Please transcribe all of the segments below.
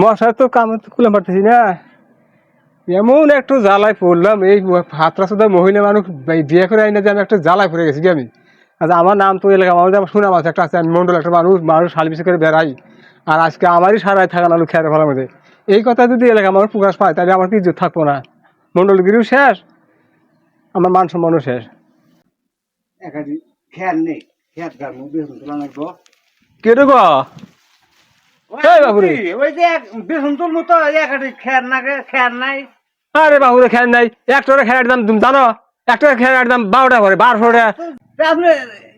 মশার তো কাম খুলে পারতেছি না, এমন একটু জ্বালায় পড়লাম। এই হাতরা সুদা মহিলা মানুষ বিয়ে করে আইনা যে আমি একটা জ্বালায় পড়ে গেছি আমি। আচ্ছা, আমার নাম তো এলাকা আমার আমার সুনাম আছে একটা, আছে আমি মন্ডল একটা মানুষ মানুষ সার্ভিস করে বেড়াই, আর আজকে আমারই সারাই থাকা নালু খেয়ার ফেলার মধ্যে এই কথা যদি এলাকা মানুষ প্রকাশ পায় তাহলে আমার কি ইজ্জত থাকবো না? মন্ডলগিরিও শেষ, আমার মান সম্মানও শেষ। একাডি খেয়াল নেই, খেয়াল গার মধ্যে তুলা নাকবো। কেটে গো এই বাবুরে, ওই যে বেসন তুল মতো একাডি খেয়াল না, খেয়াল নাই। আরে বাবুরে খেয়ার নাই, একটা খেয়ার দাম তুমি জানো? একটা খেয়ার দাম 12 টাকা করে, 1200 টাকা। আপনি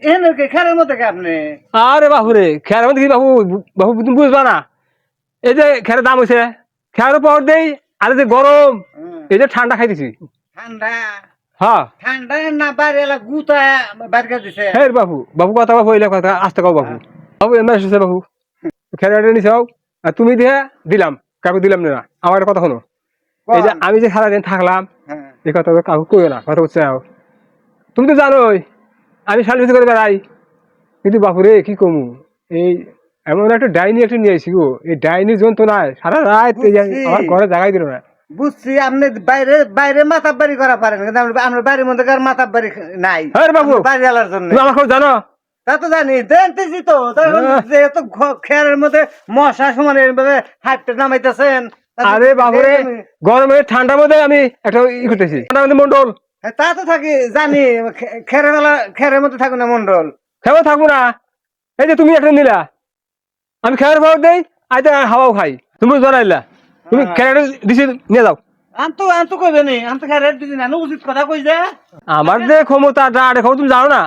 এখানে খেয়ালের মধ্যে কে আপনি? আরে বাবুরে খেয়ার মধ্যে কি বাবু, বাবু তুমি বুঝবা না? এই যে খেয়ার দাম হয়েছে, খেয়ার পর দেই, আর যে গরম, এই যে ঠান্ডা খাইতেছি। ঠান্ডা হ্যাঁ ঠান্ডা না বাইরে এলা গুতা বাইর করে দিছে। হ্যাঁ বাবু, বাবু কথা বাবু এলে কথা আসতে কও বাবু। বাবু এমনি এসেছে বাবু, খেয়ারটা নিছে আর তুমি দিয়ে দিলাম, কাউকে দিলাম না। আমার একটা কথা শোনো, এই যে আমি যে সারাদিন থাকলাম হ্যাঁ। এই কথা কাউকে কইও না, কথা হচ্ছে তুমি তো জানোই আমি সার্ভিস করে বেড়াই। কিন্তু বাপুরে কি কমু, এই এমন একটা ডাইনি একটা নিয়ে আইসি গো, এই ডাইনির যন্ত্রণায় সারা রাত এই যে আমার ঘরে জাগাই দিল না। বুঝছি আপনি বাইরে বাইরে মাথাব বাড়ি করা পারেন, কিন্তু আমরা বাড়ির মধ্যে কার মাথাব বাড়ি নাই। হ্যাঁ বাবু, বাড়ি আলার জন্য তুমি আমার খবর জানো? তা তো জানি, জানতেছি তো। যেহেতু খেয়ারের মধ্যে মশা সমান এইভাবে হাইপটা নামাইতেছেন। আরে বাবুরে গরমে ঠান্ডার মধ্যে আমি একটা ই করতেছি, ঠান্ডার মধ্যে মন্ডল তা তো থাকি জানি, খেরের বেলা খেরের মধ্যে থাকুন না মন্ডল। খেয়ে থাকবো না। এই যে তুমি একটা নিলা, আমি খেয়ার ভাড়া দেই, আজ হাওয়াও খাই, তুমি জানাইলা তুমি খেয়ার দিছি নিয়ে যাও। আম তো কইবে নি, আম তো খেরের দিদি না উচিত কথা কই যে। আমার যে ক্ষমতা তুমি জানো না?